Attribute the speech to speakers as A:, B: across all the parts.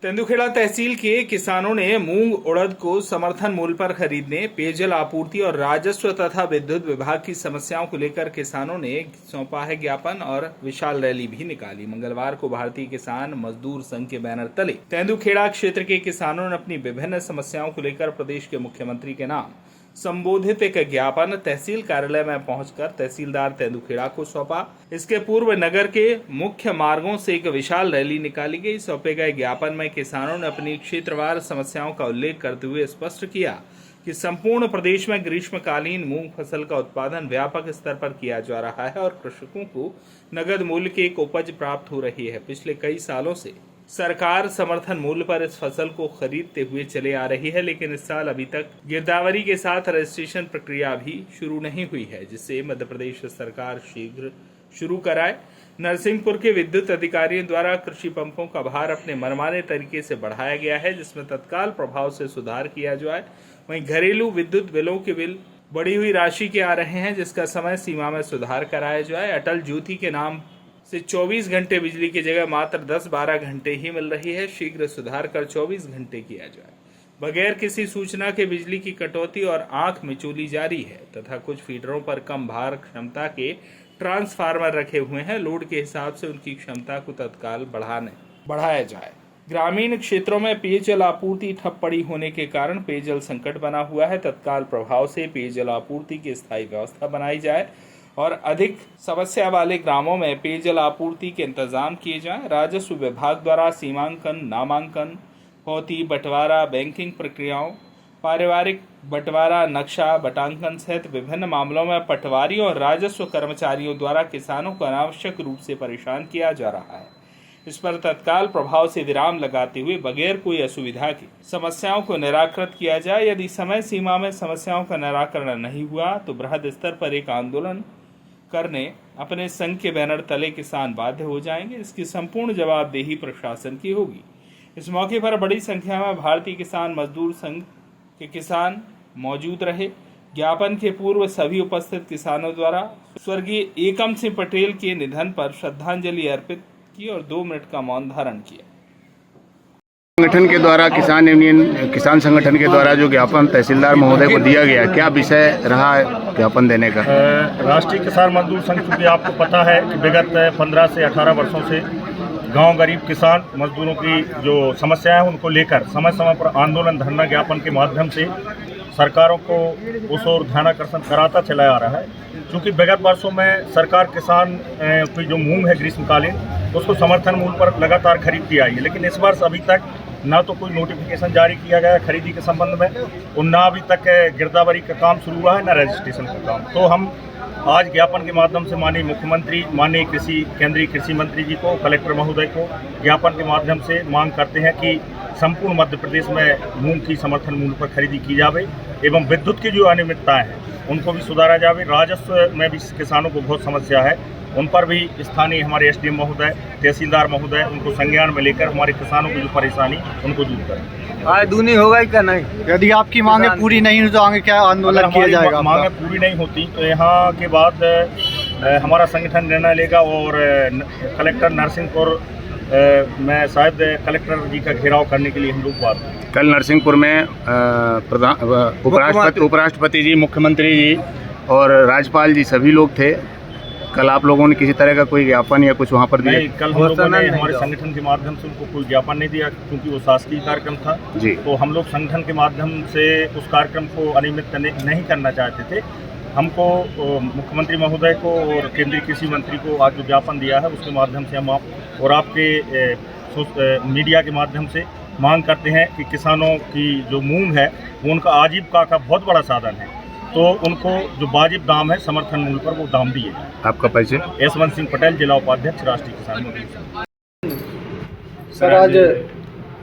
A: तेंदुखेड़ा तहसील के किसानों ने मूंग उड़द को समर्थन मूल्य पर खरीदने, पेयजल आपूर्ति और राजस्व तथा विद्युत विभाग की समस्याओं को लेकर किसानों ने सौंपा है ज्ञापन और विशाल रैली भी निकाली। मंगलवार को भारतीय किसान मजदूर संघ के बैनर तले तेंदुखेड़ा क्षेत्र के किसानों ने अपनी विभिन्न समस्याओं को लेकर प्रदेश के मुख्यमंत्री के नाम संबोधित एक ज्ञापन तहसील कार्यालय में पहुंचकर तहसीलदार तेंदुखेड़ा को सौंपा। इसके पूर्व नगर के मुख्य मार्गों से एक विशाल रैली निकाली गई। सौंपे गए ज्ञापन में किसानों ने अपनी क्षेत्रवार समस्याओं का उल्लेख करते हुए स्पष्ट किया कि संपूर्ण प्रदेश में ग्रीष्मकालीन मूंग फसल का उत्पादन व्यापक स्तर पर किया जा रहा है और कृषकों को नगद मूल्य की एक उपज प्राप्त हो रही है। पिछले कई सालों से सरकार समर्थन मूल्य पर इस फसल को खरीदते हुए चले आ रही है, लेकिन इस साल अभी तक गिरदावरी के साथ रजिस्ट्रेशन प्रक्रिया भी शुरू नहीं हुई है, जिससे मध्य प्रदेश सरकार शीघ्र शुरू कराए। नरसिंहपुर के विद्युत अधिकारियों द्वारा कृषि पंपों का भार अपने मनमाने तरीके से बढ़ाया गया है, जिसमें तत्काल प्रभाव से सुधार किया जाए। वहीं घरेलू विद्युत बिलों के बिल बढ़ी हुई राशि के आ रहे हैं, जिसका समय सीमा में सुधार कराया जाए। अटल ज्योति के नाम से 24 घंटे बिजली की जगह मात्र 10-12 घंटे ही मिल रही है, शीघ्र सुधार कर 24 घंटे किया जाए। बगैर किसी सूचना के बिजली की कटौती और आंख मिचौली जारी है तथा कुछ फीडरों पर कम भार क्षमता के ट्रांसफार्मर रखे हुए हैं। लोड के हिसाब से उनकी क्षमता को तत्काल बढ़ाया जाए। ग्रामीण क्षेत्रों में पेयजल आपूर्ति ठप पड़ी होने के कारण पेयजल संकट बना हुआ है। तत्काल प्रभाव से पेयजल आपूर्ति की स्थायी व्यवस्था बनाई जाए और अधिक समस्या वाले ग्रामों में पेयजल आपूर्ति के इंतजाम किए जाएं। राजस्व विभाग द्वारा सीमांकन, नामांकन, पौती, बंटवारा, बैंकिंग प्रक्रियाओं, पारिवारिक बंटवारा, नक्शा बटांकन सहित विभिन्न मामलों में पटवारियों और राजस्व कर्मचारियों द्वारा किसानों को अनावश्यक रूप से परेशान किया जा रहा है। इस पर तत्काल प्रभाव से विराम लगाते हुए बगैर कोई असुविधा की समस्याओं को निराकृत किया जाए। यदि समय सीमा में समस्याओं का निराकरण नहीं हुआ तो बृहद स्तर पर एक आंदोलन करने अपने संघ के बैनर तले किसान बाध्य हो जाएंगे। इसकी संपूर्ण जवाबदेही प्रशासन की होगी। इस मौके पर बड़ी संख्या में भारतीय किसान मजदूर संघ के किसान मौजूद रहे। ज्ञापन के पूर्व सभी उपस्थित किसानों द्वारा स्वर्गीय एकम सिंह पटेल के निधन पर श्रद्धांजलि अर्पित की और 2 मिनट का मौन धारण किया।
B: संगठन के द्वारा किसान संगठन के द्वारा जो ज्ञापन तहसीलदार महोदय को दिया गया, क्या विषय रहा है ज्ञापन देने का?
C: राष्ट्रीय किसान मजदूर संघ, क्योंकि आपको पता है कि विगत 15 से 18 वर्षों से गांव गरीब किसान मजदूरों की जो समस्याएं हैं उनको लेकर समय समय पर आंदोलन, धरना, ज्ञापन के माध्यम से सरकारों को उस ओर ध्यानाकर्षण कराता चला आ रहा है। क्योंकि विगत वर्षों में सरकार किसान की जो मूंग है ग्रीष्मकालीन, उसको समर्थन मूल्य पर लगातार खरीदती आई है, लेकिन इस वर्ष अभी तक ना तो कोई नोटिफिकेशन जारी किया गया है खरीदी के संबंध में और ना अभी तक गिरदावरी का काम शुरू हुआ है, ना रजिस्ट्रेशन का काम। तो हम आज ज्ञापन के माध्यम से माननीय मुख्यमंत्री, माननीय केंद्रीय कृषि मंत्री जी को, कलेक्टर महोदय को ज्ञापन के माध्यम से मांग करते हैं कि संपूर्ण मध्य प्रदेश में मूंग की समर्थन मूल्य पर खरीदी की जावे एवं विद्युत की जो अनियमितताएं हैं उनको भी सुधारा जावे। राजस्व में भी किसानों को बहुत समस्या है, उन पर भी स्थानीय हमारे एसडीएम महोदय, तहसीलदार महोदय उनको संज्ञान में लेकर हमारे किसानों की जो परेशानी उनको दूर करें।
D: आय दूनी होगा क्या नहीं? यदि आपकी मांगे पूरी नहीं हो तो आगे क्या आंदोलन किया जाएगा?
C: मांगे पूरी नहीं होती तो यहाँ के बाद हमारा संगठन निर्णय लेगा और कलेक्टर नरसिंहपुर में शायद कलेक्टर जी का घेराव करने के लिए हम लोग बात
B: कल नरसिंहपुर में उपराष्ट्रपति जी, मुख्यमंत्री जी और राज्यपाल जी सभी लोग थे। कल आप लोगों ने किसी तरह का कोई ज्ञापन या कुछ वहाँ पर दिया?
C: नहीं, कल हम लोगों ने हमारे संगठन के माध्यम से उनको कोई ज्ञापन नहीं दिया, क्योंकि वो शासकीय कार्यक्रम था जी। तो हम लोग संगठन के माध्यम से उस कार्यक्रम को अनियमित नहीं करना चाहते थे। हमको मुख्यमंत्री महोदय को और केंद्रीय कृषि मंत्री को आज जो ज्ञापन दिया है उसके माध्यम से हम आप और आपके मीडिया के माध्यम से मांग करते हैं कि किसानों की जो मूंग है वो उनका आजीविका का बहुत बड़ा साधन है, तो उनको जो वाजिब दाम है समर्थन मूल्य पर वो दाम दिए जाए।
B: आपका परिचय?
C: यशवंत सिंह पटेल, जिला उपाध्यक्ष, राष्ट्रीय किसान मजदूर संघ।
D: सर, आज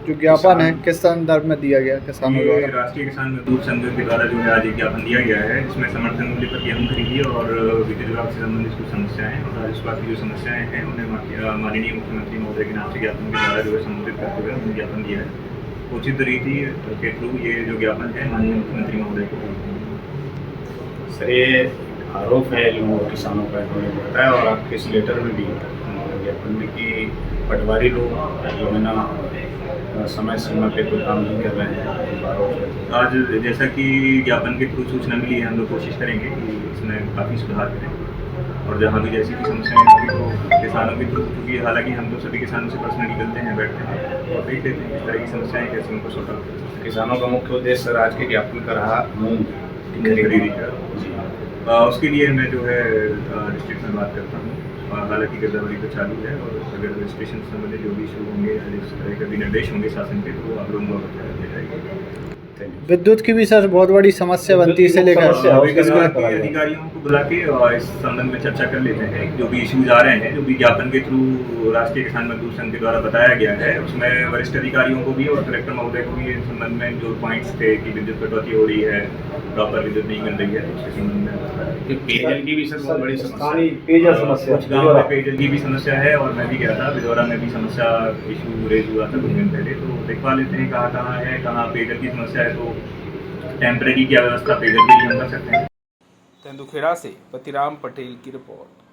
D: जो ज्ञापन है किस संदर्भ में दिया गया किसानों द्वारा?
E: राष्ट्रीय किसान मजदूर संघ के द्वारा जो है आज एक ज्ञापन दिया गया है, इसमें समर्थन मूल्य पर गेहूं खरीदी और विद्युत विभाग से संबंधित कुछ समस्याएं और राजस्व की जो समस्याएं हैं उन्हें माननीय मुख्यमंत्री महोदय के नाम से ज्ञापन के द्वारा जो है संबोधित करते हुए उन्हें ज्ञापन दिया है। उचित रीति के थ्रू ये जो ज्ञापन है माननीय मुख्यमंत्री महोदय को।
F: सर, ये आरोप है लोगों किसानों का, इन्होंने बताया और आपके इस लेटर में भी ज्ञापन में कि पटवारी लोग जो है ना समय सीमा पे कोई काम नहीं कर रहे हैं आरोप है।
E: आज जैसा कि ज्ञापन के थ्रू सूचना मिली है, हम लोग कोशिश करेंगे कि इसमें काफ़ी सुधार करें और जहाँ भी जैसी भी समस्याएं होंगी तो किसानों के थ्रू, क्योंकि हालांकि हम तो सभी किसानों से पर्सनली मिलते हैं, बैठते हैं और देख लेते हैं किस तरह की समस्याएं कैसे उनको सॉर्ट आउट कर सकते
F: किसानों का मुख्य उद्देश्य सर आज के ज्ञापन का रहा मूंग की
E: हैं।
F: खरीदी।
E: जी, उसके लिए मैं जो है डिस्ट्रिक्ट में बात करता हूँ और हालांकि गिरदावरी तो चालू है और अगर रजिस्ट्रेशन से संबंधित जो भी इशू होंगे या जिस तरह के भी निर्देश होंगे शासन के तो वो आप लोगों को अवगत किया जाएगा।
D: विद्युत की भी सर बहुत बड़ी समस्या बनती है, इसे लेकर
E: विकास विभाग के अधिकारियों को बुला के इस संबंध में चर्चा कर लेते हैं। जो भी इश्यूज आ रहे हैं, जो भी ज्ञापन के थ्रू राष्ट्रीय किसान मजदूर संघ के द्वारा बताया गया है, उसमें वरिष्ठ अधिकारियों को भी और कलेक्टर महोदय को भी इस संबंध में जो पॉइंट्स थे कि विद्युत कटौती हो रही है, प्रॉपर विद्युत नहीं मिल रही है, उसके संबंध में
F: पेयजल की भी सर बहुत बड़ी समस्या है।
C: पेयजल समस्या
E: कुछ गाँव में पेयजल की भी समस्या है और मैं भी गया था, बिजौरा में भी समस्या इशू रेज हुआ था कुछ दिन पहले, तो देखवा लेते हैं कहाँ कहाँ है, कहाँ पेयजल की समस्या है, तो टेम्परेरी क्या व्यवस्था पेयजल के लिए हम कर सकते हैं।
A: तेंदुखेड़ा से पतिराम पटेल की रिपोर्ट।